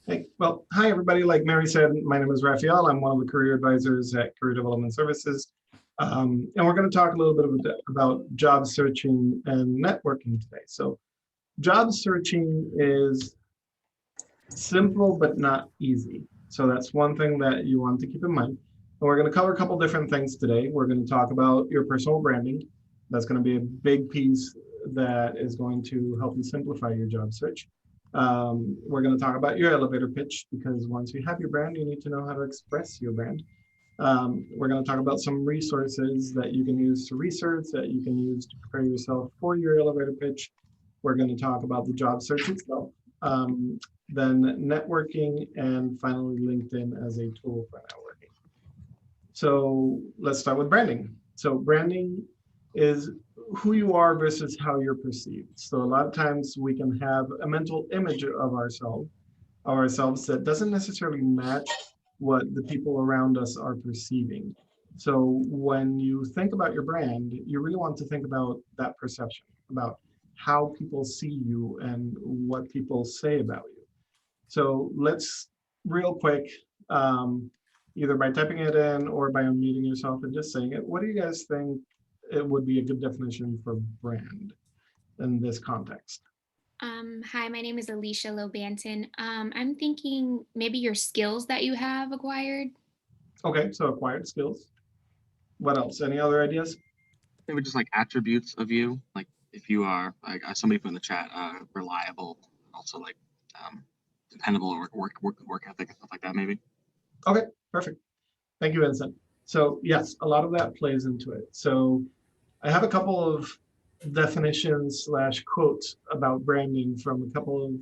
Hey, well, hi everybody. Like Mary said, my name is Raphael. I'm one of the career advisors at Career Development Services. And we're going to talk a little bit about job searching and networking today. So job searching is simple but not easy. So that's one thing that you want to keep in mind. And we're going to cover a couple different things today. We're going to talk about your personal branding. That's going to be a big piece that is going to help you simplify your job search. We're going to talk about your elevator pitch because once you have your brand, you need to know how to express your brand. We're going to talk about some resources that you can use to research, that you can use to prepare yourself for your elevator pitch. We're going to talk about the job search itself, then networking, and finally LinkedIn as a tool for networking. So let's start with branding. So branding is who you are versus how you're perceived. So a lot of times we can have a mental image of ourselves that doesn't necessarily match what the people around us are perceiving. So when you think about your brand, you really want to think about that perception, about how people see you and what people say about you. So let's real quick, either by typing it in or by unmuting yourself and just saying it, what do you guys think it would be a good definition for brand in this context? Hi, my name is Alicia Lobanton. I'm thinking maybe your skills that you have acquired. Okay, so acquired skills. What else? Any other ideas? They were just like attributes of you, like if you are like somebody put in the chat, reliable, also like dependable work ethic and stuff like that, maybe. Okay, perfect. Thank you, Vincent. So yes, a lot of that plays into it. So I have a couple of definitions slash quotes about branding from a couple of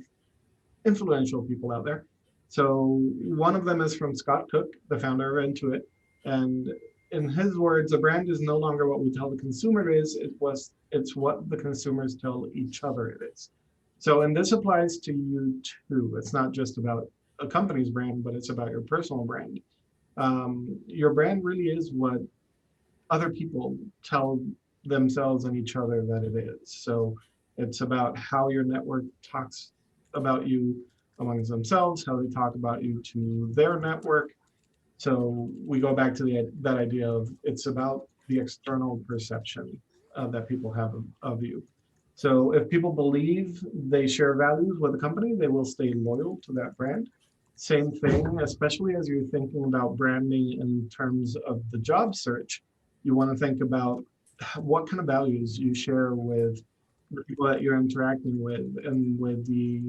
influential people out there. So one of them is from Scott Cook, the founder of Intuit. And in his words, a brand is no longer what we tell the consumer it is, it's what the consumers tell each other it is. So, and this applies to you too. It's not just about a company's brand, but it's about your personal brand. Your brand really is what other people tell themselves and each other that it is. So it's about how your network talks about you amongst themselves, how they talk about you to their network. So we go back to that idea of it's about the external perception that people have of you. So if people believe they share values with the company, they will stay loyal to that brand. Same thing, especially as you're thinking about branding in terms of the job search, you want to think about what kind of values you share with the people that you're interacting with and with the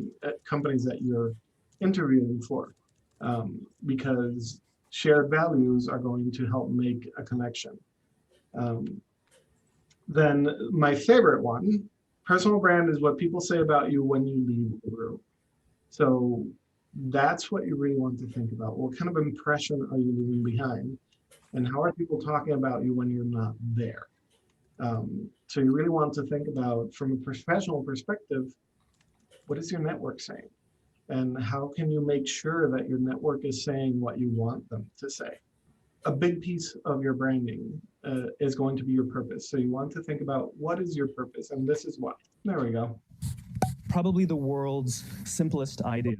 companies that you're interviewing for. Because shared values are going to help make a connection. Then my favorite one, personal brand is what people say about you when you leave the room. So that's what you really want to think about. What kind of impression are you leaving behind? And how are people talking about you when you're not there? So you really want to think about, from a professional perspective, what is your network saying? And how can you make sure that your network is saying what you want them to say? A big piece of your branding is going to be your purpose. So you want to think about what is your purpose, and this is what. There we go. Probably the world's simplest idea.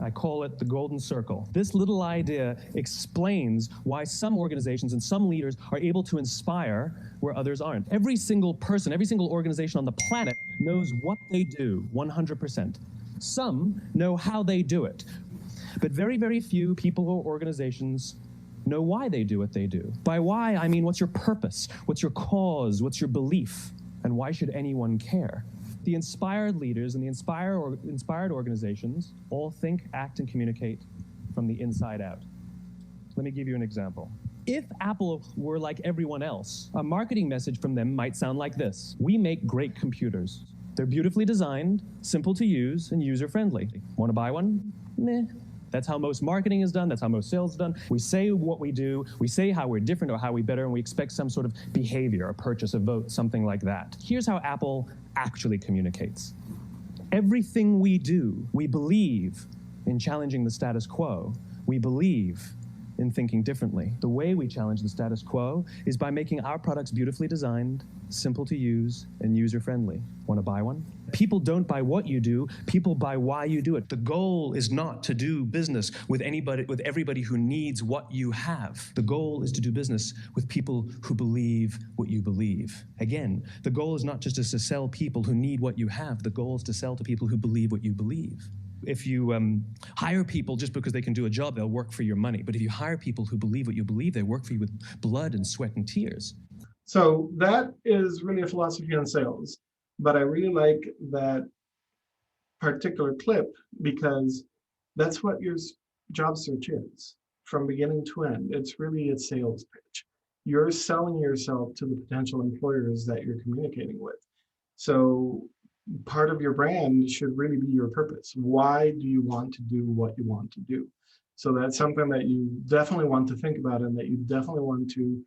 I call it the golden circle. This little idea explains why some organizations and some leaders are able to inspire where others aren't. Every single person, every single organization on the planet knows what they do 100%. Some know how they do it, but very, very few people or organizations know why they do what they do. By why, I mean what's your purpose, what's your cause, what's your belief, and why should anyone care? The inspired leaders and the inspired organizations all think, act, and communicate from the inside out. Let me give you an example. If Apple were like everyone else, a marketing message from them might sound like this: we make great computers. They're beautifully designed, simple to use, and user-friendly. Want to buy one? Meh. That's how most marketing is done. That's how most sales is done. We say what we do. We say how we're different or how we better, and we expect some sort of behavior, a purchase, a vote, something like that. Here's how Apple actually communicates. Everything we do, we believe in challenging the status quo. We believe in thinking differently. The way we challenge the status quo is by making our products beautifully designed, simple to use, and user-friendly. Want to buy one? People don't buy what you do, people buy why you do it. The goal is not to do business with everybody who needs what you have. The goal is to do business with people who believe what you believe. Again, the goal is not just to sell people who need what you have, the goal is to sell to people who believe what you believe. If you hire people just because they can do a job, they'll work for your money. But if you hire people who believe what you believe, they work for you with blood and sweat and tears. So that is really a philosophy on sales. But I really like that particular clip because that's what your job search is from beginning to end. It's really a sales pitch. You're selling yourself to the potential employers that you're communicating with. So part of your brand should really be your purpose. Why do you want to do what you want to do? So that's something that you definitely want to think about and that you definitely want to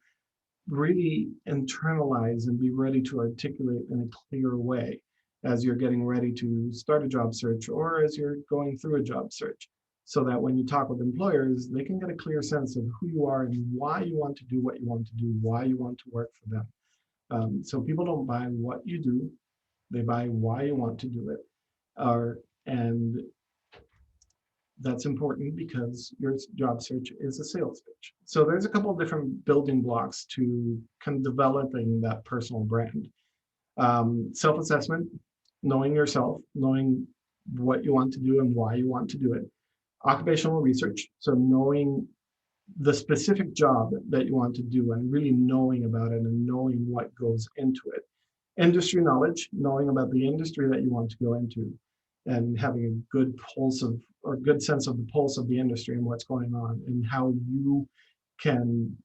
really internalize and be ready to articulate in a clear way as you're getting ready to start a job search or as you're going through a job search, so that when you talk with employers, they can get a clear sense of who you are and why you want to do what you want to do, why you want to work for them. So people don't buy what you do, they buy why you want to do it. And that's important because your job search is a sales pitch. So there's a couple of different building blocks to kind of developing that personal brand. Self-assessment, knowing yourself, knowing what you want to do and why you want to do it. Occupational research, so knowing the specific job that you want to do and really knowing about it and knowing what goes into it. Industry knowledge, knowing about the industry that you want to go into and having a good pulse of, or good sense of the pulse of the industry and what's going on and how you can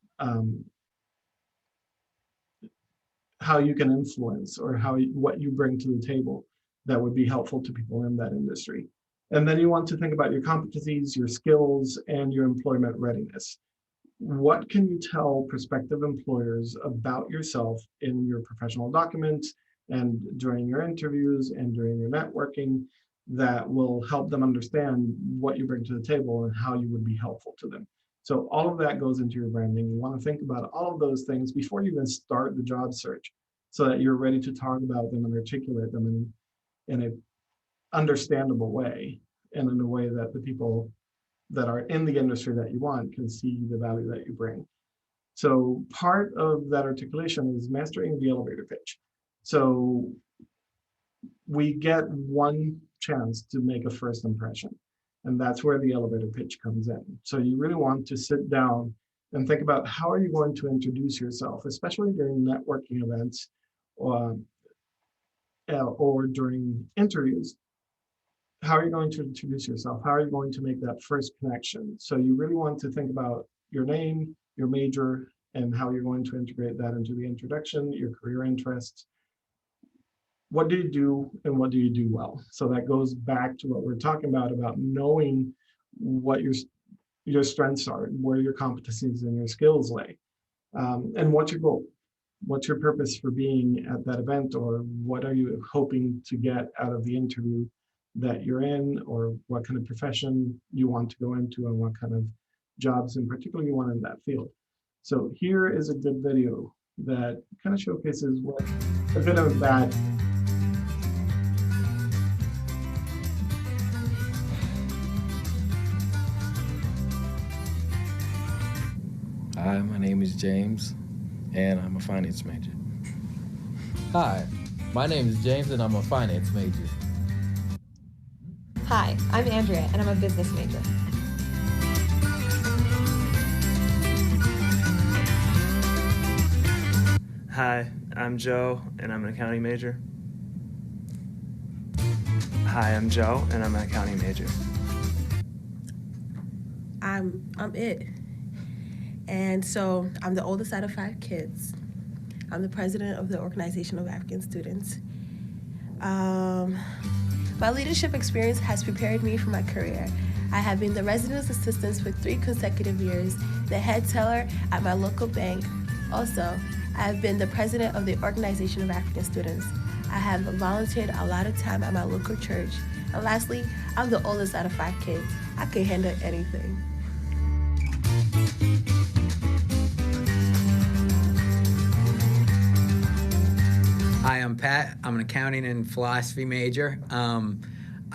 influence or what you bring to the table that would be helpful to people in that industry. And then you want to think about your competencies, your skills, and your employment readiness. What can you tell prospective employers about yourself in your professional documents and during your interviews and during your networking that will help them understand what you bring to the table and how you would be helpful to them? So all of that goes into your branding. You want to think about all of those things before you even start the job search so that you're ready to talk about them and articulate them in an understandable way and in a way that the people that are in the industry that you want can see the value that you bring. So part of that articulation is mastering the elevator pitch. So we get one chance to make a first impression, and that's where the elevator pitch comes in. So you really want to sit down and think about how are you going to introduce yourself, especially during networking events or during interviews. How are you going to introduce yourself? How are you going to make that first connection? So you really want to think about your name, your major, and how you're going to integrate that into the introduction, your career interests. What do you do and what do you do well? So that goes back to what we're talking about knowing what your strengths are, where your competencies and your skills lay, and what's your goal? What's your purpose for being at that event, or what are you hoping to get out of the interview that you're in, or what kind of profession you want to go into and what kind of jobs in particular you want in that field. So here is a good video that kind of showcases what a bit of that. Hi, my name is James, and I'm a finance major. Hi, my name is James, and I'm a finance major. Hi, I'm Andrea, and I'm a business major. Hi, I'm Joe, and I'm an accounting major. Hi, I'm Joe, and I'm an accounting major. I'm it. And so I'm the oldest out of 5 kids. I'm the president of the Organization of African Students. My leadership experience has prepared me for my career. I have been the residence assistant for 3 consecutive years, the head teller at my local bank. Also, I have been the president of the Organization of African Students. I have volunteered a lot of time at my local church. And lastly, I'm the oldest out of 5 kids. I can handle anything. Hi, I'm Pat. I'm an accounting and philosophy major.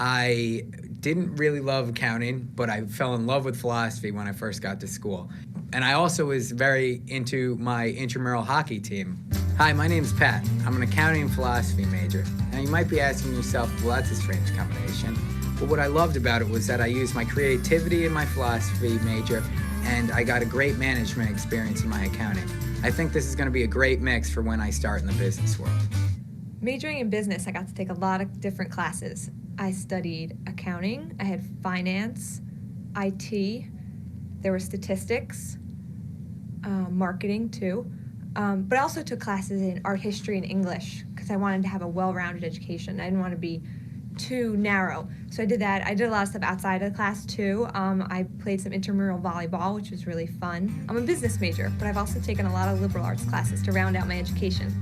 I didn't really love accounting, but I fell in love with philosophy when I first got to school. And I also was very into my intramural hockey team. Hi, my name's Pat. I'm an accounting and philosophy major. Now you might be asking yourself, well, that's a strange combination. But what I loved about it was that I used my creativity in my philosophy major, and I got a great management experience in my accounting. I think this is going to be a great mix for when I start in the business world. Majoring in business, I got to take a lot of different classes. I studied accounting, I had finance, IT, there were statistics, marketing too. But I also took classes in art history and English because I wanted to have a well-rounded education. I didn't want to be too narrow. So I did that. I did a lot of stuff outside of the class too. I played some intramural volleyball, which was really fun. I'm a business major, but I've also taken a lot of liberal arts classes to round out my education.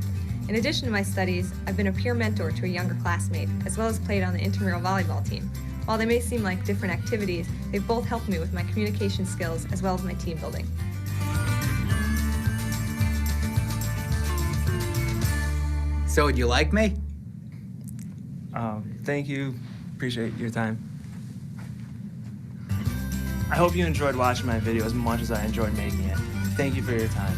In addition to my studies, I've been a peer mentor to a younger classmate, as well as played on the intramural volleyball team. While they may seem like different activities, they've both helped me with my communication skills as well as my team building. So, would you like me? Thank you. Appreciate your time. I hope you enjoyed watching my video as much as I enjoyed making it. Thank you for your time.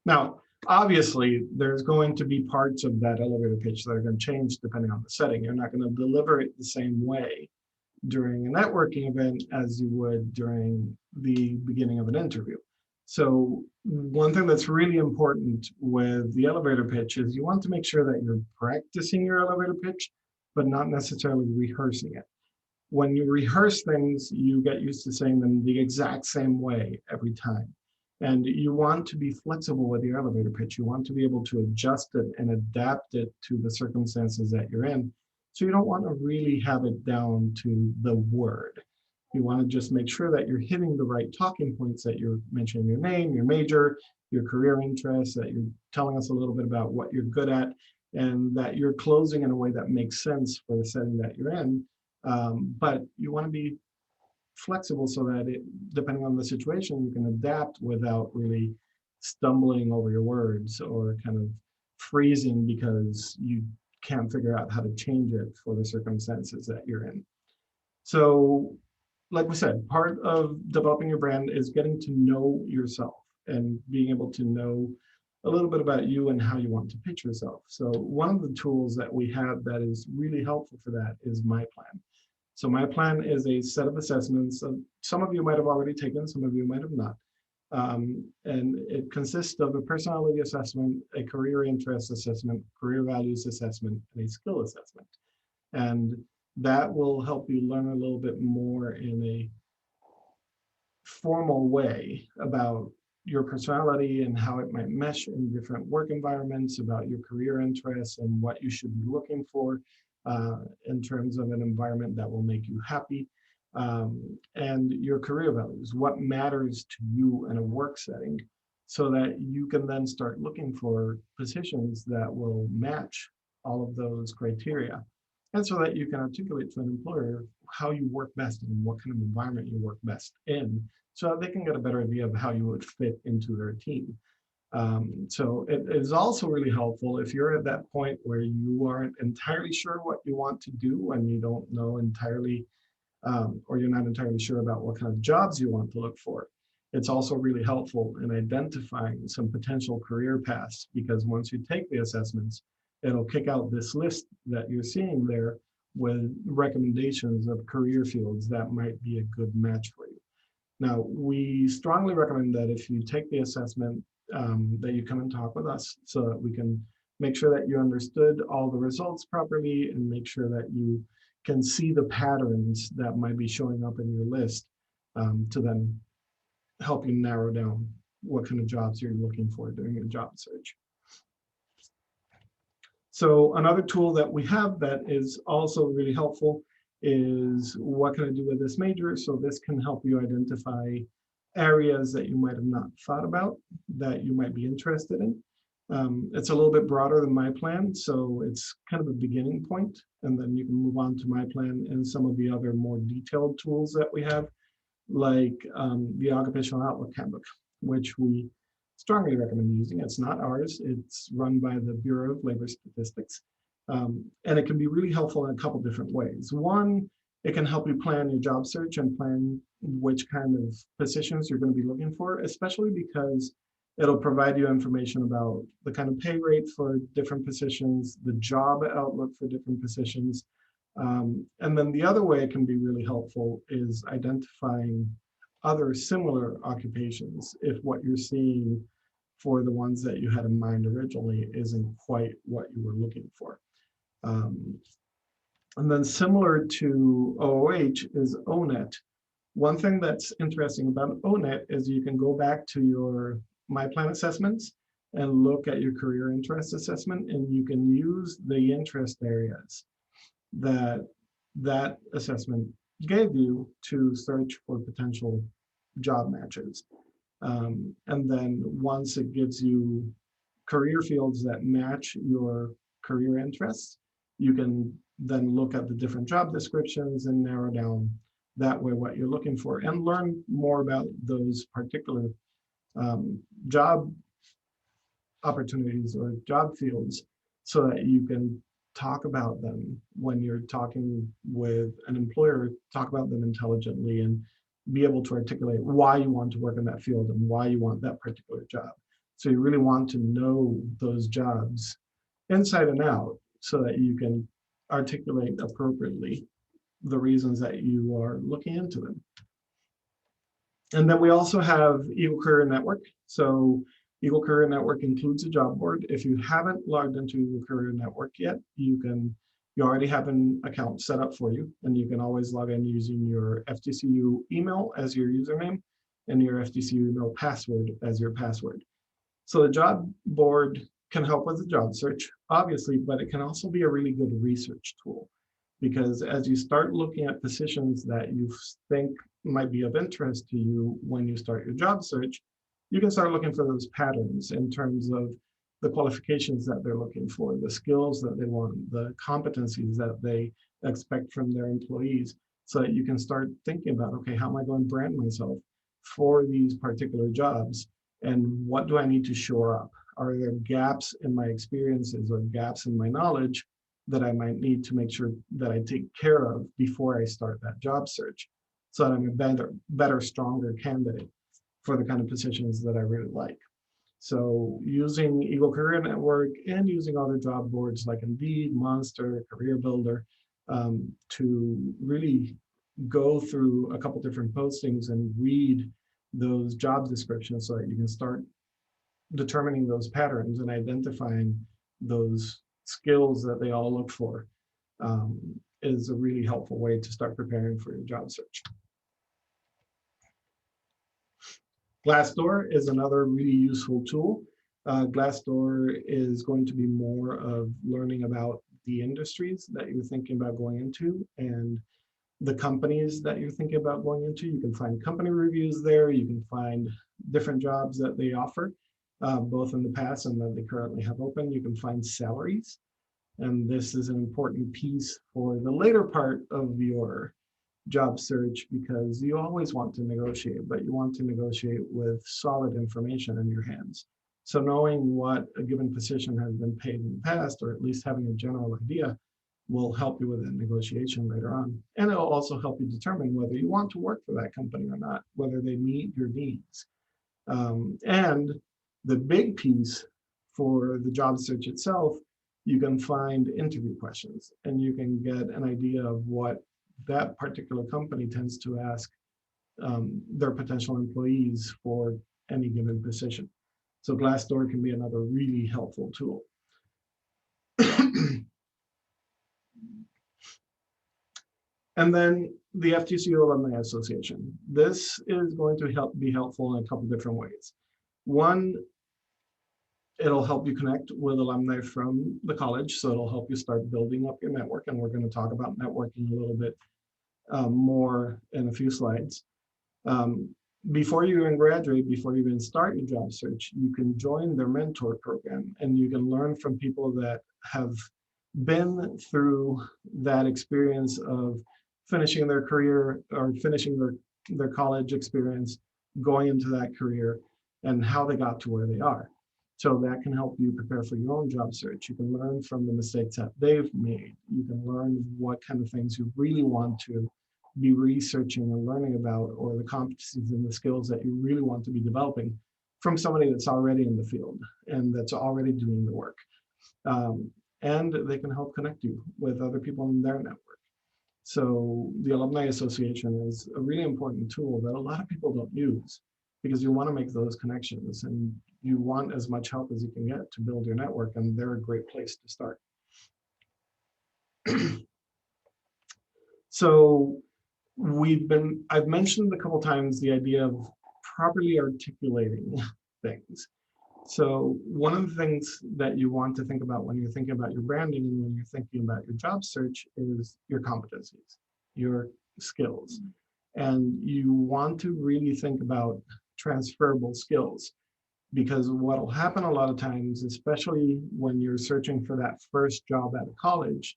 Now, obviously, there's going to be parts of that elevator pitch that are going to change depending on the setting. You're not going to deliver it the same way during a networking event as you would during the beginning of an interview. So one thing that's really important with the elevator pitch is you want to make sure that you're practicing your elevator pitch, but not necessarily rehearsing it. When you rehearse things, you get used to saying them the exact same way every time. And you want to be flexible with your elevator pitch. You want to be able to adjust it and adapt it to the circumstances that you're in. So you don't want to really have it down to the word. You want to just make sure that you're hitting the right talking points, that you're mentioning your name, your major, your career interests, that you're telling us a little bit about what you're good at, and that you're closing in a way that makes sense for the setting that you're in. But you want to be flexible so that depending on the situation, you can adapt without really stumbling over your words or kind of freezing because you can't figure out how to change it for the circumstances that you're in. So, like we said, part of developing your brand is getting to know yourself and being able to know a little bit about you and how you want to pitch yourself. So one of the tools that we have that is really helpful for that is My Plan. So My Plan is a set of assessments. Some of you might have already taken, some of you might have not. And it consists of a personality assessment, a career interest assessment, career values assessment, and a skill assessment. And that will help you learn a little bit more in a formal way about your personality and how it might mesh in different work environments, about your career interests and what you should be looking for in terms of an environment that will make you happy, and your career values, what matters to you in a work setting, so that you can then start looking for positions that will match all of those criteria. And so that you can articulate to an employer how you work best and what kind of environment you work best in, so that they can get a better idea of how you would fit into their team. So it is also really helpful if you're at that point where you aren't entirely sure what you want to do and you don't know entirely, or you're not entirely sure about what kind of jobs you want to look for. It's also really helpful in identifying some potential career paths, because once you take the assessments, it'll kick out this list that you're seeing there with recommendations of career fields that might be a good match for you. Now, we strongly recommend that if you take the assessment, that you come and talk with us so that we can make sure that you understood all the results properly and make sure that you can see the patterns that might be showing up in your list, to then help you narrow down what kind of jobs you're looking for during your job search. So another tool that we have that is also really helpful is what can I do with this major? So this can help you identify areas that you might have not thought about that you might be interested in. It's a little bit broader than my plan, so it's kind of a beginning point, and then you can move on to my plan and some of the other more detailed tools that we have, like the Occupational Outlook Handbook, which we strongly recommend using. It's not ours, it's run by the Bureau of Labor Statistics. And it can be really helpful in a couple different ways. One, it can help you plan your job search and plan which kind of positions you're going to be looking for, especially because it'll provide you information about the kind of pay rate for different positions, the job outlook for different positions. And then the other way it can be really helpful is identifying other similar occupations if what you're seeing for the ones that you had in mind originally isn't quite what you were looking for. And then similar to OOH is ONET. One thing that's interesting about ONET is you can go back to your My Plan assessments and look at your career interest assessment, and you can use the interest areas that that assessment gave you to search for potential job matches. And then once it gives you career fields that match your career interests, you can then look at the different job descriptions and narrow down that way what you're looking for and learn more about those particular job opportunities or job fields so that you can talk about them when you're talking with an employer, talk about them intelligently and be able to articulate why you want to work in that field and why you want that particular job. So you really want to know those jobs inside and out so that you can articulate appropriately the reasons that you are looking into them. And then we also have Eagle Career Network. So Eagle Career Network includes a job board. If you haven't logged into Eagle Career Network yet, you already have an account set up for you, and you can always log in using your FGCU email as your username and your FGCU email password as your password. So the job board can help with the job search, obviously, but it can also be a really good research tool, because as you start looking at positions that you think might be of interest to you when you start your job search, you can start looking for those patterns in terms of the qualifications that they're looking for, the skills that they want, the competencies that they expect from their employees, so that you can start thinking about, okay, how am I going to brand myself for these particular jobs? And what do I need to shore up? Are there gaps in my experiences or gaps in my knowledge that I might need to make sure that I take care of before I start that job search, so that I'm a better, stronger candidate for the kind of positions that I really like? So using Eagle Career Network and using other job boards like Indeed, Monster, Career Builder, to really go through a couple different postings and read those job descriptions so that you can start determining those patterns and identifying those skills that they all look for, is a really helpful way to start preparing for your job search. Glassdoor is another really useful tool. Glassdoor is going to be more of learning about the industries that you're thinking about going into and the companies that you're thinking about going into. You can find company reviews there. You can find different jobs that they offer, both in the past and that they currently have open. You can find salaries. And this is an important piece for the later part of your job search, because you always want to negotiate, but you want to negotiate with solid information in your hands. So knowing what a given position has been paid in the past, or at least having a general idea, will help you with that negotiation later on. And it'll also help you determine whether you want to work for that company or not, whether they meet your needs. And the big piece for the job search itself, you can find interview questions and you can get an idea of what that particular company tends to ask their potential employees for any given position. So Glassdoor can be another really helpful tool. And then the FGCU Alumni Association. This is going to be helpful in a couple different ways. One, it'll help you connect with alumni from the college, so it'll help you start building up your network, and we're going to talk about networking a little bit more in a few slides. before you even graduate, before you even start your job search, you can join their mentor program and you can learn from people that have been through that experience of finishing their career or finishing their college experience, going into that career, and how they got to where they are. So that can help you prepare for your own job search. You can learn from the mistakes that they've made. You can learn what kind of things you really want to be researching and learning about, or the competencies and the skills that you really want to be developing from somebody that's already in the field and that's already doing the work. And they can help connect you with other people in their network. So the Alumni Association is a really important tool that a lot of people don't use, because you want to make those connections and you want as much help as you can get to build your network, and they're a great place to start. So I've mentioned a couple times the idea of properly articulating things. So one of the things that you want to think about when you're thinking about your branding and when you're thinking about your job search is your competencies, your skills. And you want to really think about transferable skills, because what will happen a lot of times, especially when you're searching for that first job at a college,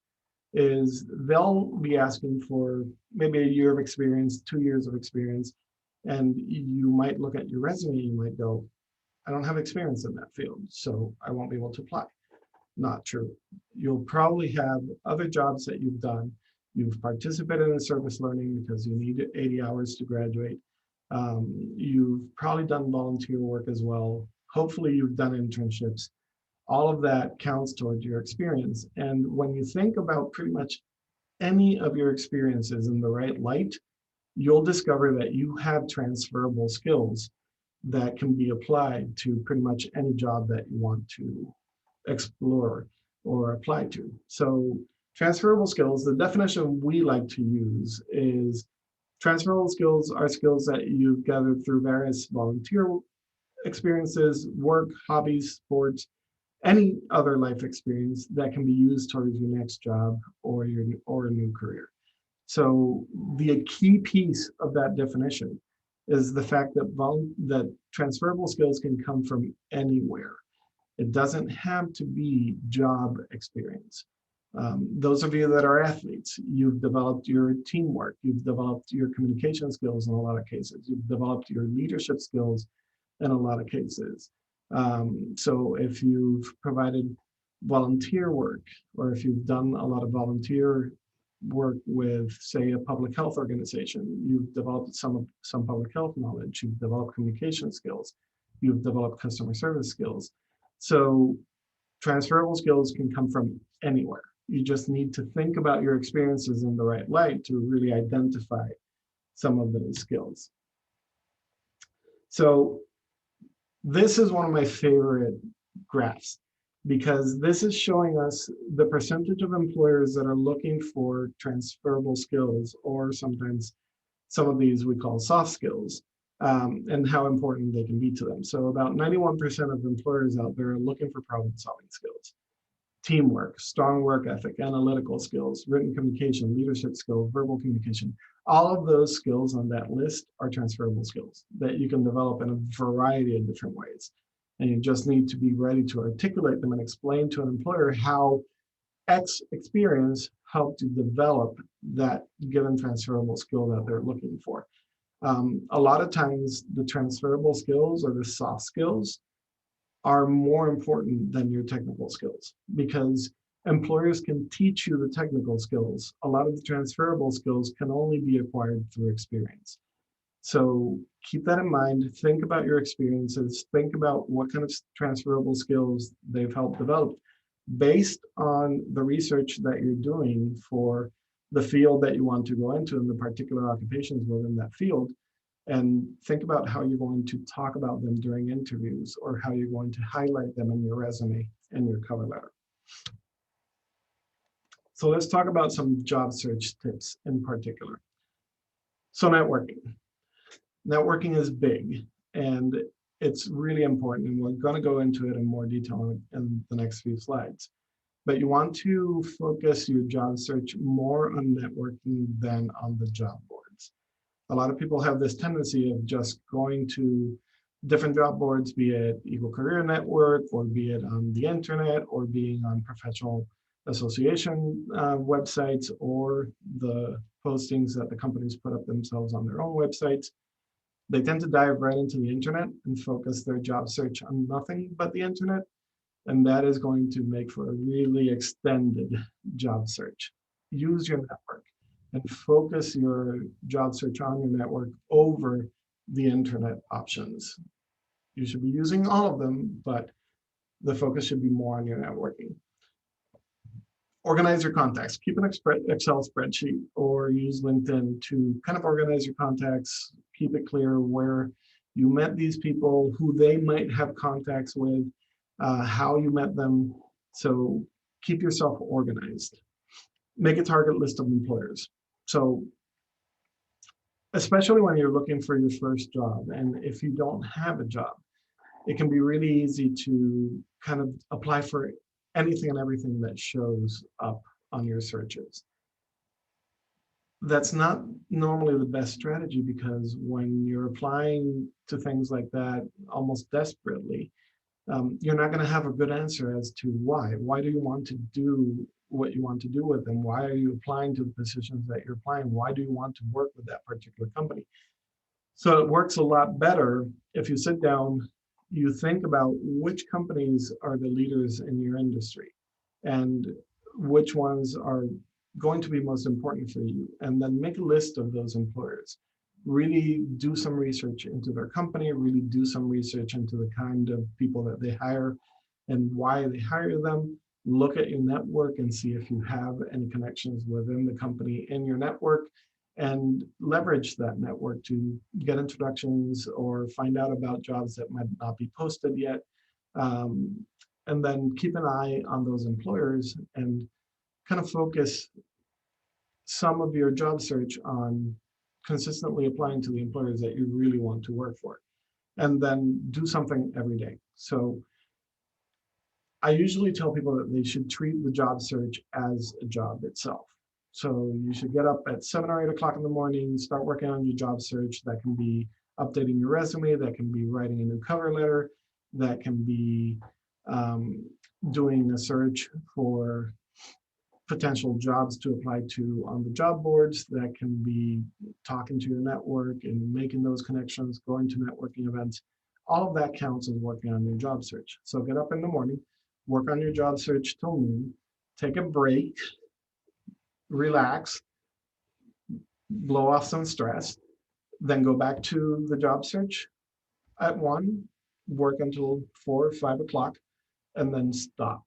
is they'll be asking for maybe a year of experience, 2 years of experience, and you might look at your resume, you might go, I don't have experience in that field, so I won't be able to apply. Not true. You'll probably have other jobs that you've done. You've participated in service learning because you need 80 hours to graduate. You've probably done volunteer work as well. Hopefully you've done internships. All of that counts towards your experience. And when you think about pretty much any of your experiences in the right light, you'll discover that you have transferable skills that can be applied to pretty much any job that you want to explore or apply to. So transferable skills, the definition we like to use is transferable skills are skills that you've gathered through various volunteer experiences, work, hobbies, sports, any other life experience that can be used towards your next job or a new career. So the key piece of that definition is the fact that transferable skills can come from anywhere. It doesn't have to be job experience. Those of you that are athletes, you've developed your teamwork, you've developed your communication skills in a lot of cases, you've developed your leadership skills in a lot of cases. So if you've provided volunteer work, or if you've done a lot of volunteer work with, say, a public health organization, you've developed some public health knowledge, you've developed communication skills, you've developed customer service skills. So transferable skills can come from anywhere. You just need to think about your experiences in the right light to really identify some of those skills. So this is one of my favorite graphs, because this is showing us the percentage of employers that are looking for transferable skills, or sometimes some of these we call soft skills, and how important they can be to them. So about 91% of employers out there are looking for problem-solving skills, teamwork, strong work ethic, analytical skills, written communication, leadership skills, verbal communication. All of those skills on that list are transferable skills that you can develop in a variety of different ways. And you just need to be ready to articulate them and explain to an employer how X experience helped to develop that given transferable skill that they're looking for. A lot of times the transferable skills, or the soft skills, are more important than your technical skills, because employers can teach you the technical skills. A lot of the transferable skills can only be acquired through experience. So keep that in mind. Think about your experiences. Think about what kind of transferable skills they've helped develop based on the research that you're doing for the field that you want to go into and the particular occupations within that field. And think about how you're going to talk about them during interviews, or how you're going to highlight them in your resume and your cover letter. So let's talk about some job search tips in particular. So networking. Networking is big and it's really important, and we're going to go into it in more detail in the next few slides. But you want to focus your job search more on networking than on the job boards. A lot of people have this tendency of just going to different job boards, be it Eagle Career Network, or be it on the internet, or being on professional association websites, or the postings that the companies put up themselves on their own websites. They tend to dive right into the internet and focus their job search on nothing but the internet. And that is going to make for a really extended job search. Use your network and focus your job search on your network over the internet options. You should be using all of them, but the focus should be more on your networking. Organize your contacts. Keep an Excel spreadsheet or use LinkedIn to kind of organize your contacts. Keep it clear where you met these people, who they might have contacts with, how you met them. So keep yourself organized. Make a target list of employers. So especially when you're looking for your first job, and if you don't have a job, it can be really easy to kind of apply for anything and everything that shows up on your searches. That's not normally the best strategy, because when you're applying to things like that almost desperately, you're not going to have a good answer as to why. Why do you want to do what you want to do with them? Why are you applying to the positions that you're applying? Why do you want to work with that particular company? So it works a lot better if you sit down, you think about which companies are the leaders in your industry and which ones are going to be most important for you, and then make a list of those employers. Really do some research into their company, really do some research into the kind of people that they hire and why they hire them. Look at your network and see if you have any connections within the company in your network, and leverage that network to get introductions or find out about jobs that might not be posted yet. And then keep an eye on those employers and kind of focus some of your job search on consistently applying to the employers that you really want to work for. And then do something every day. So I usually tell people that they should treat the job search as a job itself. So you should get up at 7 or 8 o'clock in the morning, start working on your job search. That can be updating your resume, that can be writing a new cover letter, that can be doing a search for potential jobs to apply to on the job boards, that can be talking to your network and making those connections, going to networking events. All of that counts as working on your job search. So get up in the morning, work on your job search till noon, take a break, relax, blow off some stress, then go back to the job search at 1, work until 4 or 5 o'clock, and then stop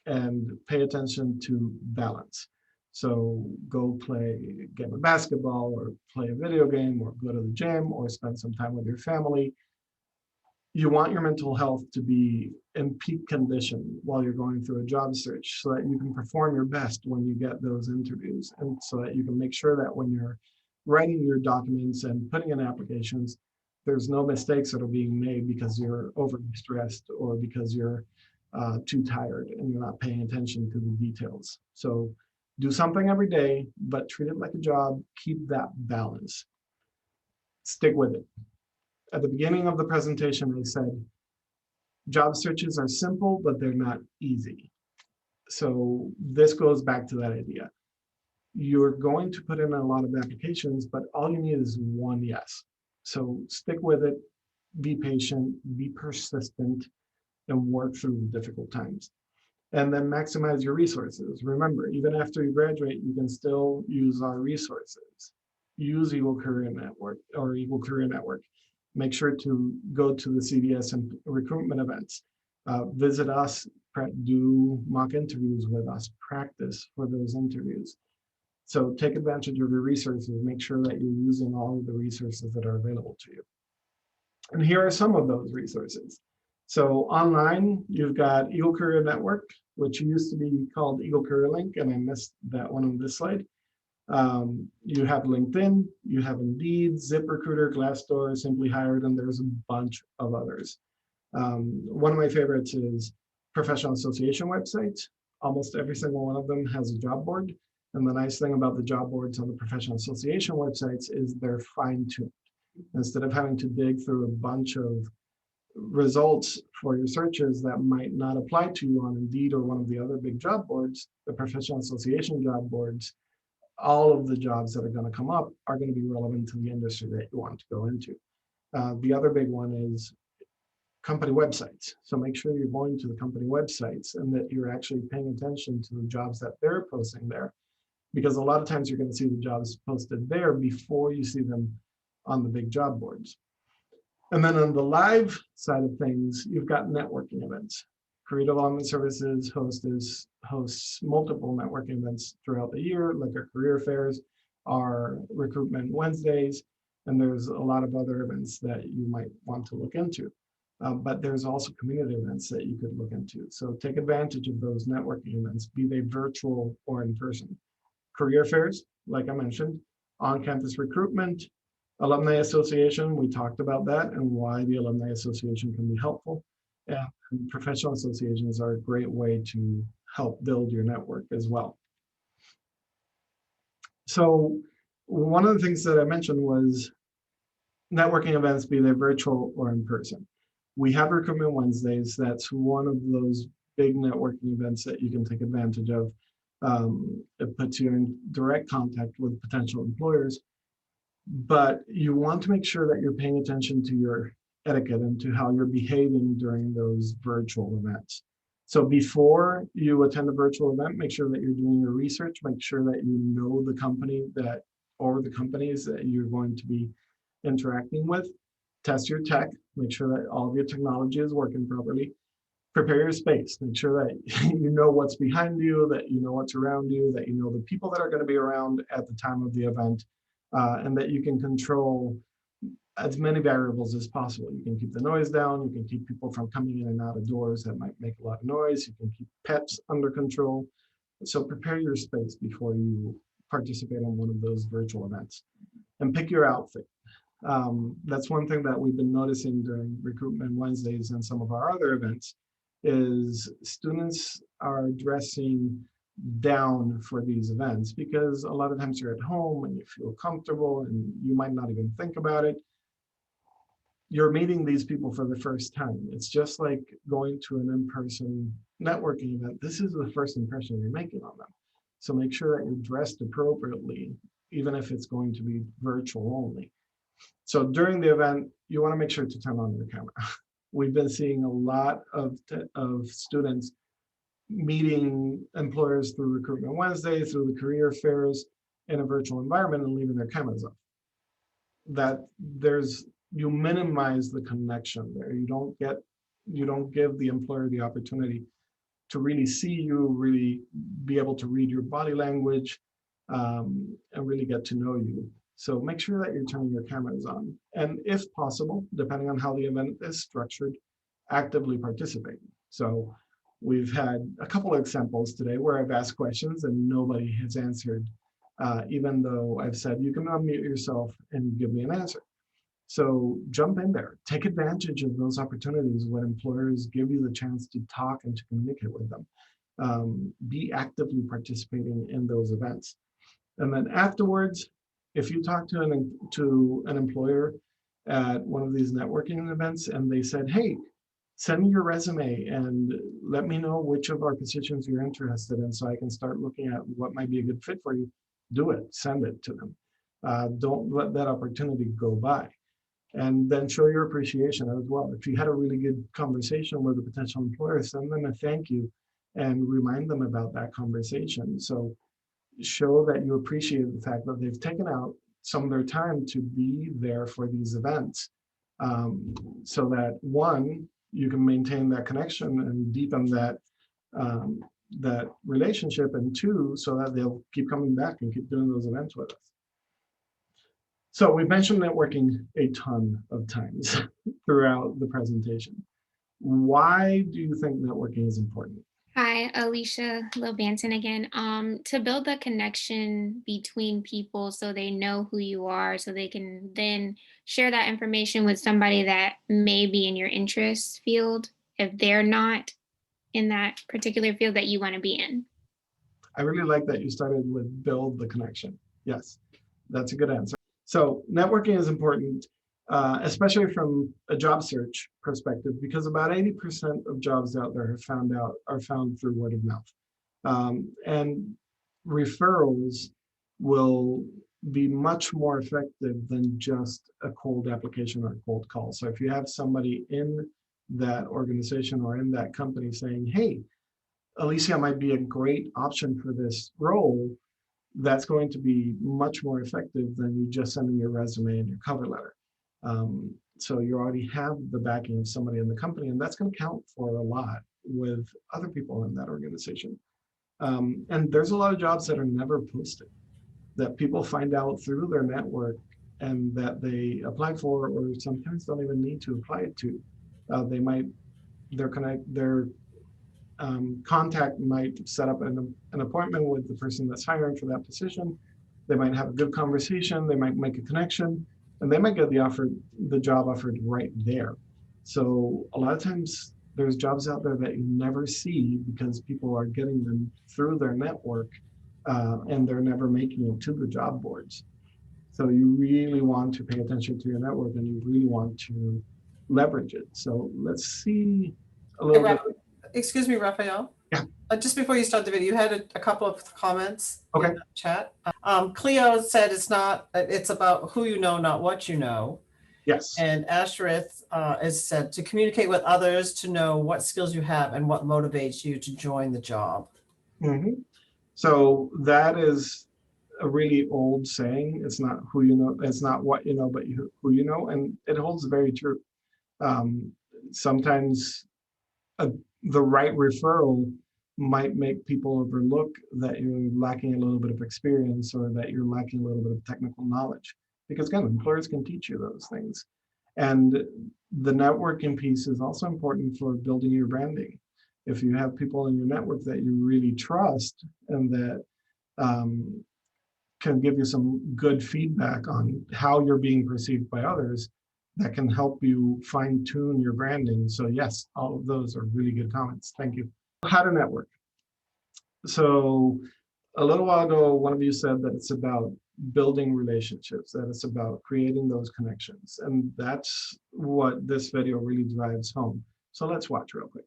and pay attention to balance. So go play a game of basketball, or play a video game, or go to the gym, or spend some time with your family. You want your mental health to be in peak condition while you're going through a job search, so that you can perform your best when you get those interviews, and so that you can make sure that when you're writing your documents and putting in applications, there's no mistakes that are being made because you're overly stressed or because you're too tired and you're not paying attention to the details. So do something every day, but treat it like a job. Keep that balance. Stick with it. At the beginning of the presentation, I said, job searches are simple, but they're not easy. So this goes back to that idea. You're going to put in a lot of applications, but all you need is one yes. So stick with it, be patient, be persistent, and work through the difficult times. And then maximize your resources. Remember, even after you graduate, you can still use our resources. Use Eagle Career Network or Eagle Career Network. Make sure to go to the CDS and recruitment events. Visit us, do mock interviews with us, practice for those interviews. So take advantage of your resources. Make sure that you're using all of the resources that are available to you. And here are some of those resources. So online, you've got Eagle Career Network, which used to be called Eagle Career Link, and I missed that one on this slide. You have LinkedIn, you have Indeed, ZipRecruiter, Glassdoor, Simply Hired, and there's a bunch of others. One of my favorites is professional association websites. Almost every single one of them has a job board. And the nice thing about the job boards on the professional association websites is they're fine-tuned. Instead of having to dig through a bunch of results for your searches that might not apply to you on Indeed or one of the other big job boards, the professional association job boards, all of the jobs that are going to come up are going to be relevant to the industry that you want to go into. The other big one is company websites. So make sure you're going to the company websites and that you're actually paying attention to the jobs that they're posting there, because a lot of times you're going to see the jobs posted there before you see them on the big job boards. And then on the live side of things, you've got networking events. Career Development Services hosts multiple networking events throughout the year, like our career fairs, our recruitment Wednesdays, and there's a lot of other events that you might want to look into. But there's also community events that you could look into. So take advantage of those networking events, be they virtual or in person. Career fairs, like I mentioned, on-campus recruitment, Alumni Association, we talked about that and why the Alumni Association can be helpful. And professional associations are a great way to help build your network as well. So one of the things that I mentioned was networking events, be they virtual or in person. We have Recruitment Wednesdays. That's one of those big networking events that you can take advantage of. It puts you in direct contact with potential employers, but you want to make sure that you're paying attention to your etiquette and to how you're behaving during those virtual events. So before you attend a virtual event, make sure that you're doing your research, make sure that you know the company that, or the companies that you're going to be interacting with. Test your tech, make sure that all of your technology is working properly. Prepare your space, make sure that you know what's behind you, that you know what's around you, that you know the people that are going to be around at the time of the event, and that you can control as many variables as possible. You can keep the noise down, you can keep people from coming in and out of doors that might make a lot of noise, you can keep pets under control. So prepare your space before you participate in one of those virtual events. And pick your outfit. That's one thing that we've been noticing during Recruitment Wednesdays and some of our other events is students are dressing down for these events because a lot of times you're at home and you feel comfortable and you might not even think about it. You're meeting these people for the first time. It's just like going to an in-person networking event. This is the first impression you're making on them. So make sure that you're dressed appropriately, even if it's going to be virtual only. So during the event, you want to make sure to turn on your camera. We've been seeing a lot of students meeting employers through Recruitment Wednesday, through the career fairs in a virtual environment and leaving their cameras off. That you minimize the connection there. You don't give the employer the opportunity to really see you, really be able to read your body language, and really get to know you. So make sure that you're turning your cameras on. And if possible, depending on how the event is structured, actively participate. So we've had a couple of examples today where I've asked questions and nobody has answered, even though I've said you can unmute yourself and give me an answer. So jump in there, take advantage of those opportunities when employers give you the chance to talk and to communicate with them. Be actively participating in those events. And then afterwards, if you talk to an employer at one of these networking events and they said, hey, send me your resume and let me know which of our positions you're interested in so I can start looking at what might be a good fit for you, do it, send it to them. Don't let that opportunity go by. And then show your appreciation as well. If you had a really good conversation with a potential employer, send them a thank you and remind them about that conversation. So show that you appreciate the fact that they've taken out some of their time to be there for these events, so that one, you can maintain that connection and deepen that that relationship, and two, so that they'll keep coming back and keep doing those events with us. So we've mentioned networking a ton of times throughout the presentation. Why do you think networking is important? Hi, Alicia Lobanton again. To build the connection between people so they know who you are, so they can then share that information with somebody that may be in your interest field if they're not in that particular field that you want to be in. I really like that you started with build the connection. Yes, that's a good answer. So networking is important, especially from a job search perspective, because about 80% of jobs out there are found through word of mouth. And referrals will be much more effective than just a cold application or a cold call. So if you have somebody in that organization or in that company saying, hey, Alicia might be a great option for this role, that's going to be much more effective than you just sending your resume and your cover letter. So you already have the backing of somebody in the company, and that's going to count for a lot with other people in that organization. And there's a lot of jobs that are never posted, that people find out through their network and that they apply for, or sometimes don't even need to apply it to. Their contact might set up an appointment with the person that's hiring for that position. They might have a good conversation, they might make a connection, and they might get the job offered right there. So a lot of times there's jobs out there that you never see because people are getting them through their network, and they're never making it to the job boards. So you really want to pay attention to your network, and you really want to leverage it. So let's see a little bit. Excuse me, Raphael. Yeah. Just before you start the video, you had a couple of comments Okay. in the chat. Cleo said it's about who you know, not what you know. Yes. And Asherith has said to communicate with others, to know what skills you have and what motivates you to join the job. Mm-hmm. So that is a really old saying. It's not who you know, it's not what you know, but who you know, and it holds very true. Sometimes the right referral might make people overlook that you're lacking a little bit of experience or that you're lacking a little bit of technical knowledge. Because again, employers can teach you those things. And the networking piece is also important for building your branding. If you have people in your network that you really trust and that can give you some good feedback on how you're being perceived by others, that can help you fine tune your branding. So yes, all of those are really good comments. Thank you. How to network. So a little while ago, one of you said that it's about building relationships, that it's about creating those connections. And that's what this video really drives home. So let's watch real quick.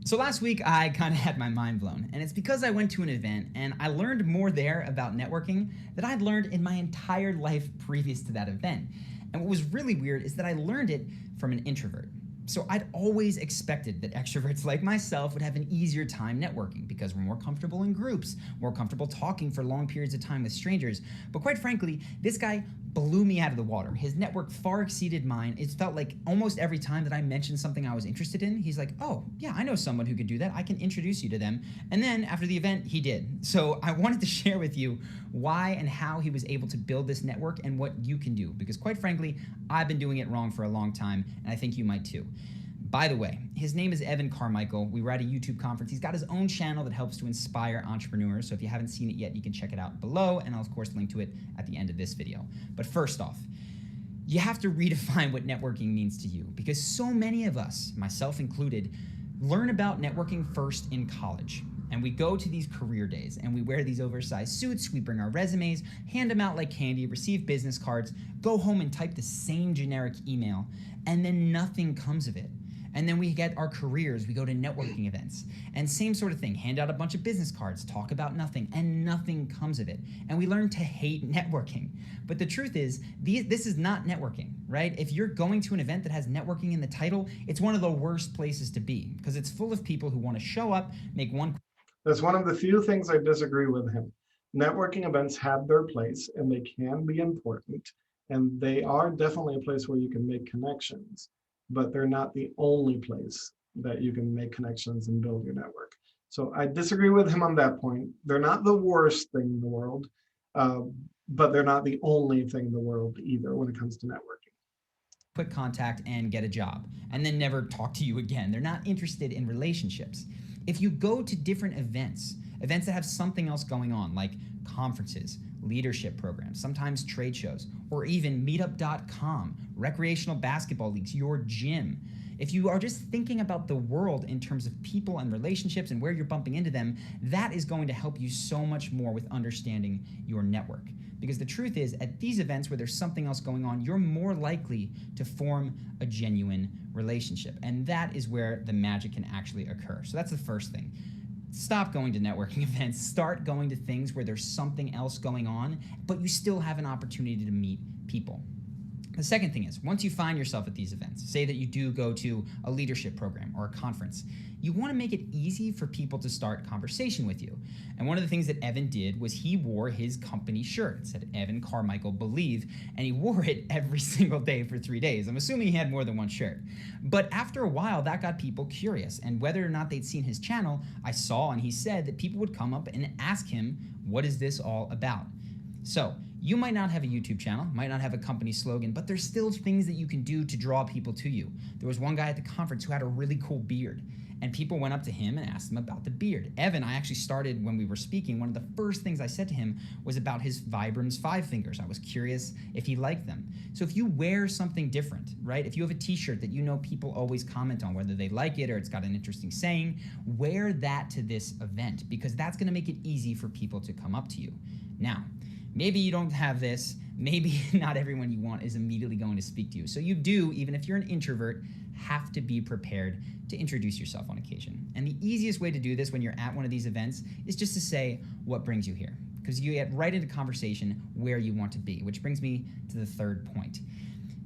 So last week I kind of had my mind blown, and it's because I went to an event and I learned more there about networking than I'd learned in my entire life previous to that event. And what was really weird is that I learned it from an introvert. So I'd always expected that extroverts like myself would have an easier time networking because we're more comfortable in groups, more comfortable talking for long periods of time with strangers. But quite frankly, this guy blew me out of the water. His network far exceeded mine. It felt like almost every time that I mentioned something I was interested in, he's like, oh, yeah, I know someone who could do that. I can introduce you to them. And then after the event, he did. So I wanted to share with you why and how he was able to build this network and what you can do. Because quite frankly, I've been doing it wrong for a long time, and I think you might too. By the way, his name is Evan Carmichael. We were at a YouTube conference. He's got his own channel that helps to inspire entrepreneurs. So if you haven't seen it yet, you can check it out below, and I'll of course link to it at the end of this video. But first off, you have to redefine what networking means to you, because so many of us, myself included, learn about networking first in college. And we go to these career days and we wear these oversized suits, we bring our resumes, hand them out like candy, receive business cards, go home and type the same generic email, and then nothing comes of it. And then we get our careers, we go to networking events, and same sort of thing, hand out a bunch of business cards, talk about nothing, and nothing comes of it. And we learn to hate networking. But the truth is, this is not networking, right? If you're going to an event that has networking in the title, it's one of the worst places to be, because it's full of people who want to show up, make one. That's one of the few things I disagree with him. Networking events have their place and they can be important, and they are definitely a place where you can make connections, but they're not the only place that you can make connections and build your network. So I disagree with him on that point. They're not the worst thing in the world, but they're not the only thing in the world either when it comes to networking. Quick contact and get a job, and then never talk to you again. They're not interested in relationships. If you go to different events events that have something else going on, like conferences, leadership programs, sometimes trade shows, or even meetup.com, recreational basketball leagues, your gym. If you are just thinking about the world in terms of people and relationships and where you're bumping into them, that is going to help you so much more with understanding your network. Because the truth is, at these events where there's something else going on, you're more likely to form a genuine relationship. And that is where the magic can actually occur. So that's the first thing. Stop going to networking events. Start going to things where there's something else going on, but you still have an opportunity to meet people. The second thing is, once you find yourself at these events, say that you do go to a leadership program or a conference, you want to make it easy for people to start conversation with you. And one of the things that Evan did was he wore his company shirt. It said Evan Carmichael Believe, and he wore it every single day for 3 days. I'm assuming he had more than one shirt. But after a while, that got people curious. And whether or not they'd seen his channel, I saw and he said that people would come up and ask him, what is this all about? So you might not have a YouTube channel, might not have a company slogan, but there's still things that you can do to draw people to you. There was one guy at the conference who had a really cool beard, and people went up to him and asked him about the beard. Evan, I actually started when we were speaking, one of the first things I said to him was about his Vibrams 5 fingers. I was curious if he liked them. So if you wear something different, right? If you have a t-shirt that you know people always comment on, whether they like it or it's got an interesting saying, wear that to this event, because that's gonna make it easy for people to come up to you. Now, maybe you don't have this, maybe not everyone you want is immediately going to speak to you. So you do, even if you're an introvert, have to be prepared to introduce yourself on occasion. And the easiest way to do this when you're at one of these events is just to say what brings you here, because you get right into conversation where you want to be, which brings me to the third point.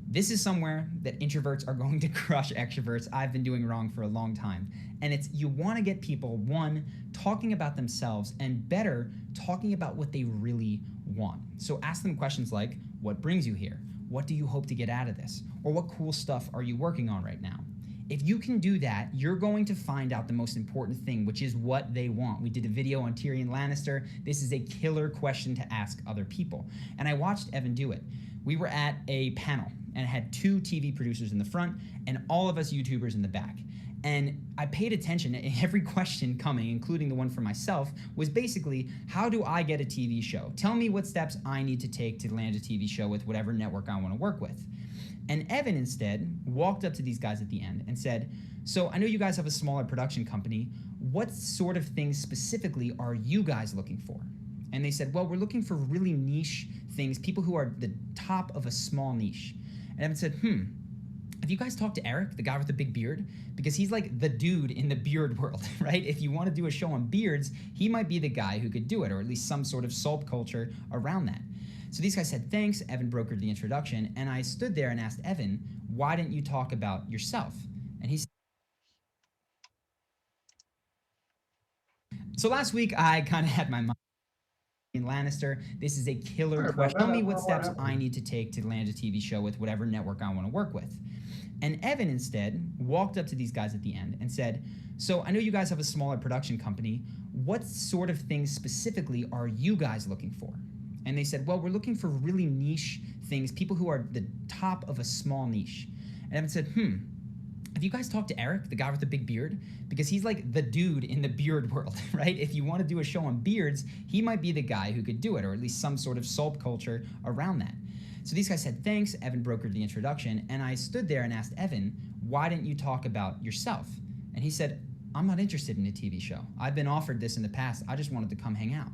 This is somewhere that introverts are going to crush extroverts. I've been doing wrong for a long time. And it's, you want to get people, one, talking about themselves, and better, talking about what they really want. So ask them questions like, what brings you here? What do you hope to get out of this? Or what cool stuff are you working on right now? If you can do that, you're going to find out the most important thing, which is what they want. We did a video on Tyrion Lannister. This is a killer question to ask other people. And I watched Evan do it. We were at a panel and it had 2 TV producers in the front and all of us YouTubers in the back. And I paid attention, and every question coming, including the one for myself, was basically, how do I get a TV show? Tell me what steps I need to take to land a TV show with whatever network I want to work with. And Evan instead walked up to these guys at the end and said, so I know you guys have a smaller production company. What sort of things specifically are you guys looking for? And they said, well, we're looking for really niche things, people who are the top of a small niche. And Evan said, have you guys talked to Eric, the guy with the big beard? Because he's like the dude in the beard world, right? If you want to do a show on beards, he might be the guy who could do it, or at least some sort of culture around that. So these guys said, thanks. Evan brokered the introduction, and I stood there and asked Evan, why didn't you talk about yourself? And he said, so last week I kind of had my mind in Lannister. This is a killer question. Tell me what steps I need to take to land a TV show with whatever network I want to work with. And Evan instead walked up to these guys at the end and said, so I know you guys have a smaller production company. What sort of things specifically are you guys looking for? And they said, well, we're looking for really niche things, people who are the top of a small niche. And Evan said, have you guys talked to Eric, the guy with the big beard? Because he's like the dude in the beard world, right? If you want to do a show on beards, he might be the guy who could do it, or at least some sort of culture around that. So these guys said, thanks. Evan brokered the introduction, and I stood there and asked Evan, why didn't you talk about yourself? And he said, I'm not interested in a TV show. I've been offered this in the past. I just wanted to come hang out.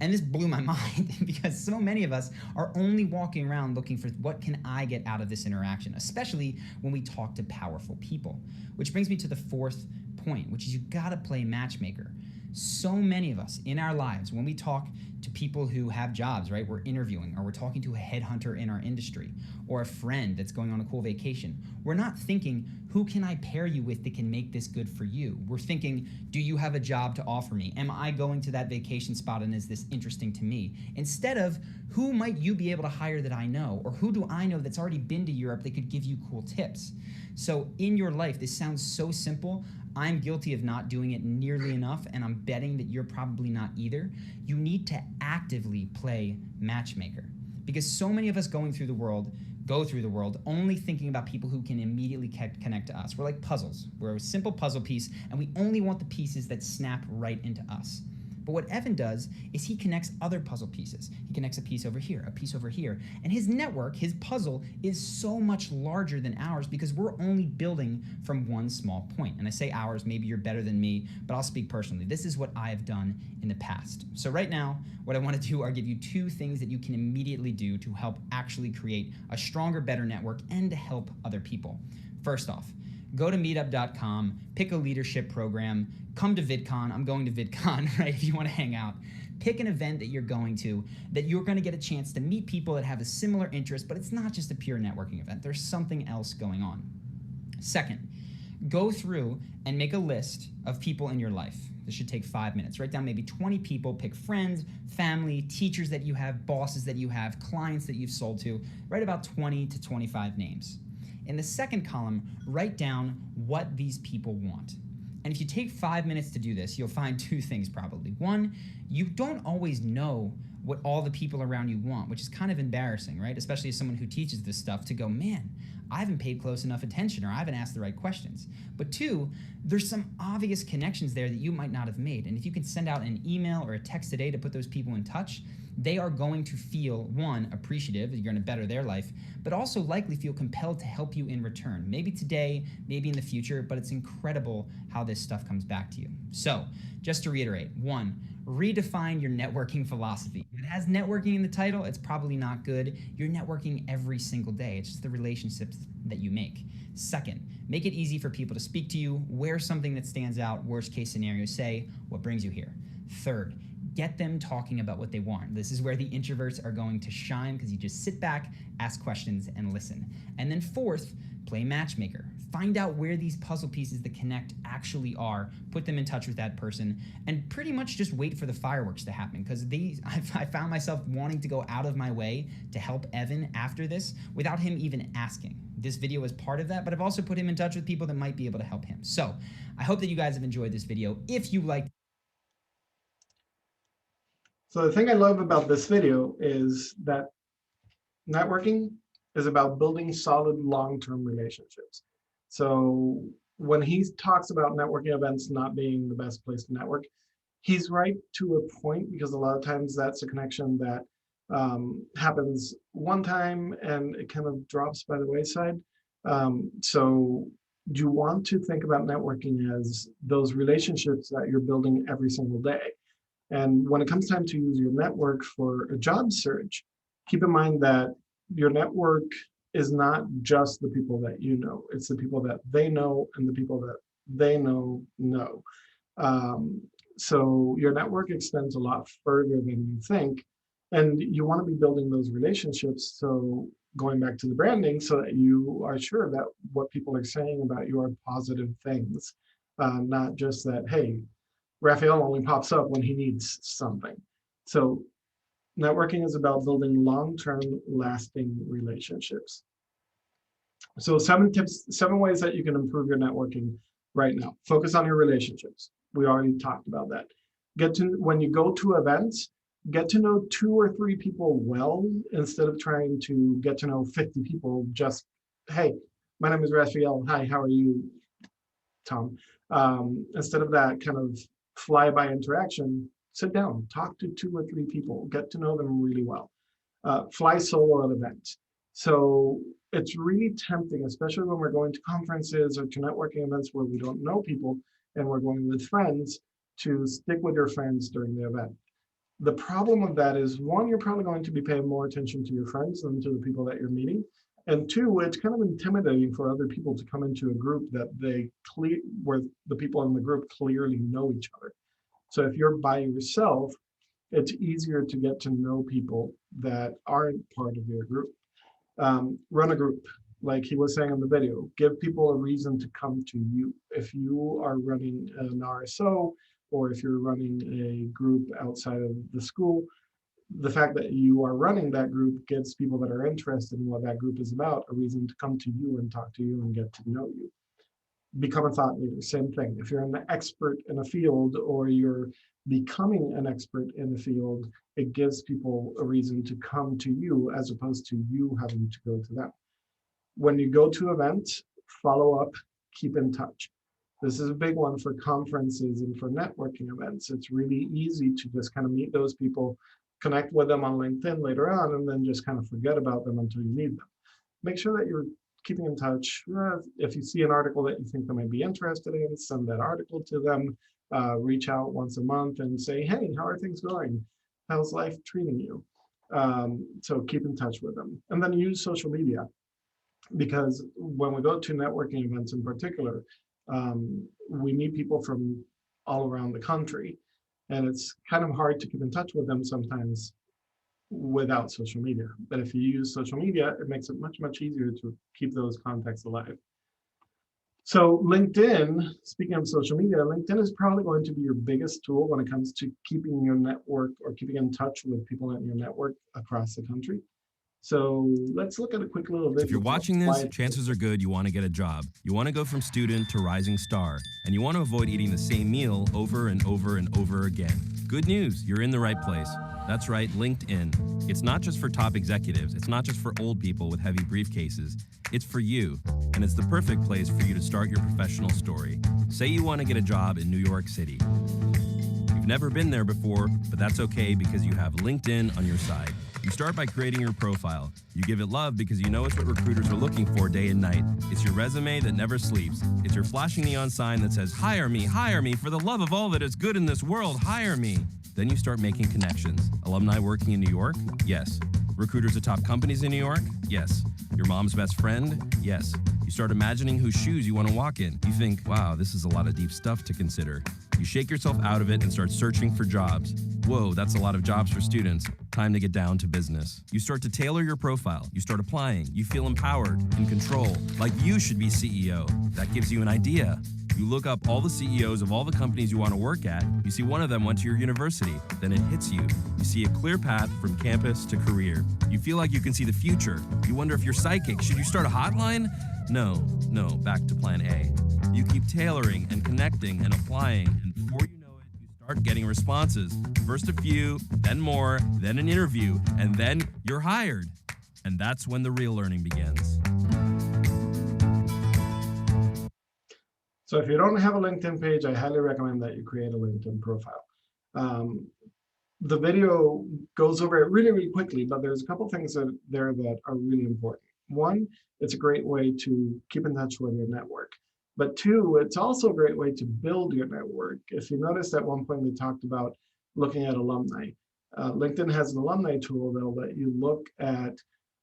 And this blew my mind because so many of us are only walking around looking for what can I get out of this interaction, especially when we talk to powerful people. Which brings me to the fourth point, which is you gotta play matchmaker. So many of us in our lives, when we talk to people who have jobs, right? We're interviewing, or we're talking to a headhunter in our industry, or a friend that's going on a cool vacation. We're not thinking, who can I pair you with that can make this good for you? We're thinking, do you have a job to offer me? Am I going to that vacation spot and is this interesting to me? Instead of, who might you be able to hire that I know? Or who do I know that's already been to Europe that could give you cool tips? So in your life, this sounds so simple. I'm guilty of not doing it nearly enough, and I'm betting that you're probably not either. You need to actively play matchmaker, because so many of us go through the world only thinking about people who can immediately connect to us. We're like puzzles. We're a simple puzzle piece, and we only want the pieces that snap right into us. But But what Evan does is he connects other puzzle pieces. He connects a piece over here, a piece over here. And his network, his puzzle, is so much larger than ours because we're only building from one small point. And I say ours, maybe you're better than me, but I'll speak personally. This is what I have done in the past. So right now, what I want to do are give you 2 things that you can immediately do to help actually create a stronger, better network and to help other people. First off, go to meetup.com, pick a leadership program, come to VidCon. I'm going to VidCon, right, if you want to hang out. Pick an event that you're going to get a chance to meet people that have a similar interest, but it's not just a pure networking event. There's something else going on. Second, go through and make a list of people in your life. This should take 5 minutes. Write down maybe 20 people, pick friends, family, teachers that you have, bosses that you have, clients that you've sold to. Write about 20 to 25 names. In the second column, write down what these people want. And if you take 5 minutes to do this, you'll find 2 things probably. One, you don't always know what all the people around you want, which is kind of embarrassing, right? Especially as someone who teaches this stuff, to go, man, I haven't paid close enough attention, or I haven't asked the right questions. But 2, there's some obvious connections there that you might not have made. And if you can send out an email or a text today to put those people in touch, they are going to feel, 1, appreciative, you're going to better their life, but also likely feel compelled to help you in return. Maybe today, maybe in the future, but it's incredible how this stuff comes back to you. So, just to reiterate, 1, redefine your networking philosophy. If it has networking in the title, it's probably not good. You're networking every single day. It's just the relationships that you make. Second, make it easy for people to speak to you. Wear something that stands out. Worst case scenario, say what brings you here. Third, get them talking about what they want. This is where the introverts are going to shine, because you just sit back, ask questions, and listen. And then fourth, play matchmaker. Find out where these puzzle pieces that connect actually are, put them in touch with that person, and pretty much just wait for the fireworks to happen, because I found myself wanting to go out of my way to help Evan after this without him even asking. This video is part of that, but I've also put him in touch with people that might be able to help him. So I hope that you guys have enjoyed this video. If you liked. So the thing I love about this video is that networking is about building solid long-term relationships. So when he talks about networking events not being the best place to network, he's right to a point, because a lot of times that's a connection that happens one time and it kind of drops by the wayside. So you want to think about networking as those relationships that you're building every single day. And when it comes time to use your network for a job search, keep in mind that your network is not just the people that you know, it's the people that they know and the people that they know. So your network extends a lot further than you think. And you want to be building those relationships. So going back to the branding, so that you are sure that what people are saying about you are positive things, not just that, hey, Raphael only pops up when he needs something. So networking is about building long-term lasting relationships. So 7 tips, 7 ways that you can improve your networking right now. Focus on your relationships. We already talked about that. When you go to events, get to know 2 or 3 people well, instead of trying to get to know 50 people. Just, hey, my name is Raphael. Hi, how are you, Tom? Instead of that kind of fly-by interaction, sit down, talk to 2 or 3 people, get to know them really well. Fly solo at events. So it's really tempting, especially when we're going to conferences or to networking events where we don't know people and we're going with friends, to stick with your friends during the event. The problem with that is, 1, you're probably going to be paying more attention to your friends than to the people that you're meeting. And 2, it's kind of intimidating for other people to come into a group where the people in the group clearly know each other. So if you're by yourself, it's easier to get to know people that aren't part of your group. Run a group, like he was saying in the video. Give people a reason to come to you. If you are running an RSO, or if you're running a group outside of the school, the fact that you are running that group gives people that are interested in what that group is about a reason to come to you and talk to you and get to know you. Become a thought leader, same thing. If you're an expert in a field, or you're becoming an expert in the field, it gives people a reason to come to you as opposed to you having to go to them. When you go to events, follow up, keep in touch. This is a big one for conferences and for networking events. It's really easy to just kind of meet those people, connect with them on LinkedIn later on, and then just kind of forget about them until you need them. Make sure that you're keeping in touch. If you see an article that you think they might be interested in, send that article to them. Reach out once a month and say, hey, how are things going? How's life treating you? So keep in touch with them. And then use social media, because when we go to networking events in particular, we meet people from all around the country, and it's kind of hard to keep in touch with them sometimes without social media. But if you use social media, it makes it much, much easier to keep those contacts alive. So LinkedIn, speaking of social media, LinkedIn is probably going to be your biggest tool when it comes to keeping your network or keeping in touch with people in your network across the country. So let's look at a quick little video. If you're watching this, chances are good you want to get a job. You want to go from student to rising star, and you want to avoid eating the same meal over and over and over again. Good news, you're in the right place. That's right, LinkedIn. It's not just for top executives. It's not just for old people with heavy briefcases. It's for you, and it's the perfect place for you to start your professional story. Say you want to get a job in New York City. You've never been there before, but that's okay because you have LinkedIn on your side. You start by creating your profile. You give it love because you know it's what recruiters are looking for day and night. It's your resume that never sleeps. It's your flashing neon sign that says, hire me, for the love of all that is good in this world, hire me. Then you start making connections. Alumni working in New York? Yes. Recruiters at top companies in New York? Yes. Your mom's best friend? Yes. You start imagining whose shoes you want to walk in. You think, wow, this is a lot of deep stuff to consider. You shake yourself out of it and start searching for jobs. Whoa, that's a lot of jobs for students. Time to get down to business. You start to tailor your profile. You start applying. You feel empowered, in control, like you should be CEO. That gives you an idea. You look up all the CEOs of all the companies you want to work at. You see one of them went to your university. Then it hits you. You see a clear path from campus to career. You feel like you can see the future. You wonder if you're psychic. Should you start a hotline? No, back to plan A. You keep tailoring and connecting and applying, and before you know it, you start getting responses. First a few, then more, then an interview, and then you're hired. And that's when the real learning begins. So if you don't have a LinkedIn page, I highly recommend that you create a LinkedIn profile. The video goes over it really, really quickly, but there's a couple things there that are really important. One, it's a great way to keep in touch with your network. But two, it's also a great way to build your network. If you noticed at one point we talked about looking at alumni. LinkedIn has an alumni tool that'll let you look at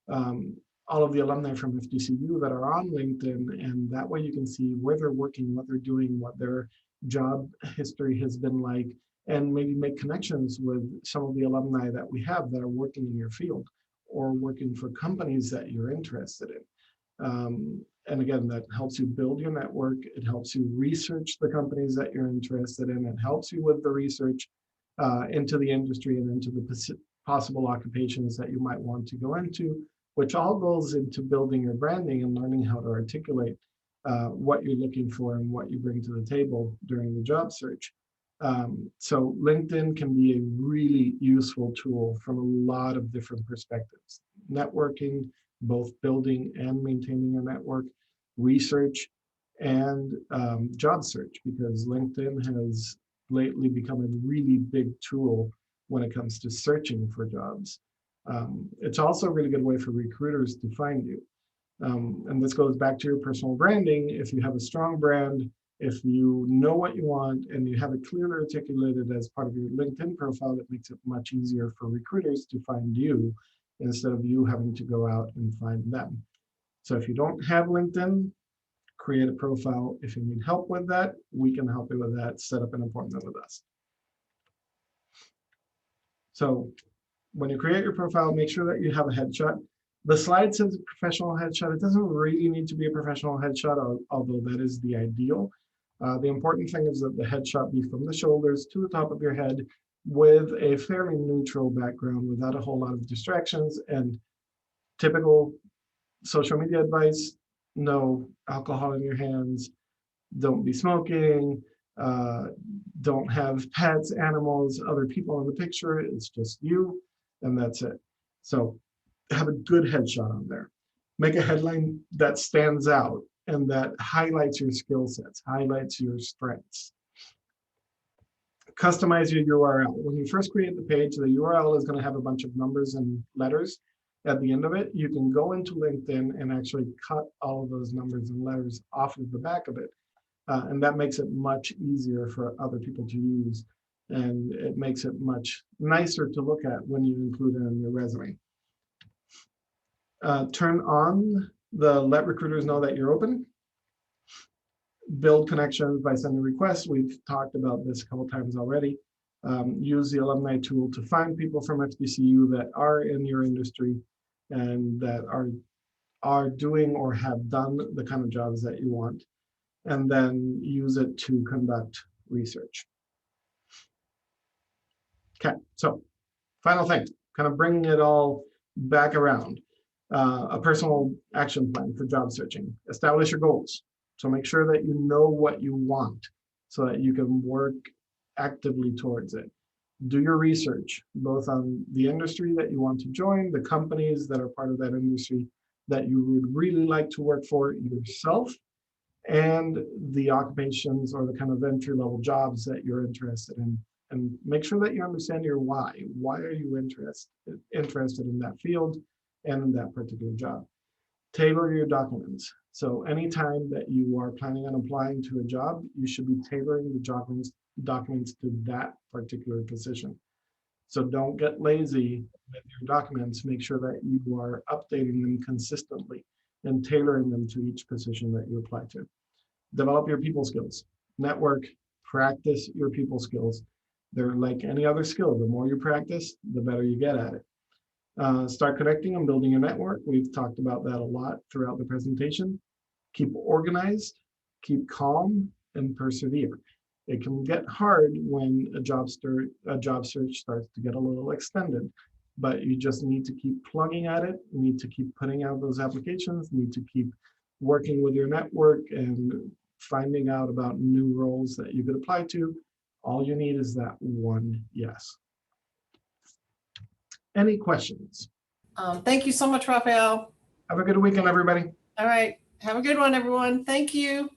all of the alumni from FGCU that are on LinkedIn, and that way you can see where they're working, what they're doing, what their job history has been like, and maybe make connections with some of the alumni that we have that are working in your field or working for companies that you're interested in. And again, that helps you build your network. It helps you research the companies that you're interested in. It helps you with the research into the industry and into the possible occupations that you might want to go into, which all goes into building your branding and learning how to articulate what you're looking for and what you bring to the table during the job search. So LinkedIn can be a really useful tool from a lot of different perspectives. Networking, both building and maintaining a network, research, and job search, because LinkedIn has lately become a really big tool when it comes to searching for jobs. It's also a really good way for recruiters to find you. And this goes back to your personal branding. If you have a strong brand, if you know what you want and you have it clearly articulated as part of your LinkedIn profile, it makes it much easier for recruiters to find you instead of you having to go out and find them. So if you don't have LinkedIn, create a profile. If you need help with that, we can help you with that. Set up an appointment with us. So when you create your profile, make sure that you have a headshot. The slide says professional headshot. It doesn't really need to be a professional headshot, although that is the ideal. The important thing is that the headshot be from the shoulders to the top of your head with a fairly neutral background without a whole lot of distractions. And typical social media advice: no alcohol in your hands, don't be smoking, don't have pets, animals, other people in the picture. It's just you, and that's it. So have a good headshot on there. Make a headline that stands out. and that highlights your skill sets, highlights your strengths. Customize your URL. When you first create the page, the URL is going to have a bunch of numbers and letters at the end of it. You can go into LinkedIn and actually cut all of those numbers and letters off of the back of it. And that makes it much easier for other people to use. And it makes it much nicer to look at when you include it in your resume. Turn on the let recruiters know that you're open. Build connections by sending requests. We've talked about this a couple times already. Use the alumni tool to find people from FGCU that are in your industry and that are doing or have done the kind of jobs that you want, and then use it to conduct research. Okay, so final thing, kind of bringing it all back around. A personal action plan for job searching. Establish your goals. So make sure that you know what you want so that you can work actively towards it. Do your research, both on the industry that you want to join, the companies that are part of that industry that you would really like to work for yourself, and the occupations or the kind of entry-level jobs that you're interested in. And make sure that you understand your why. Why are you interested in that field and in that particular job? Tailor your documents. So anytime that you are planning on applying to a job, you should be tailoring the documents to that particular position. So don't get lazy with your documents. Make sure that you are updating them consistently and tailoring them to each position that you apply to. Develop your people skills. Network, practice your people skills. They're like any other skill. The more you practice, the better you get at it. Start connecting and building your network. We've talked about that a lot throughout the presentation. Keep organized, keep calm, and persevere. It can get hard when a job search starts to get a little extended, but you just need to keep plugging at it. You need to keep putting out those applications, need to keep working with your network and finding out about new roles that you could apply to. All you need is that one yes. Any questions? Thank you so much, Raphael. Have a good weekend, everybody. All right. Have a good one, everyone. Thank you.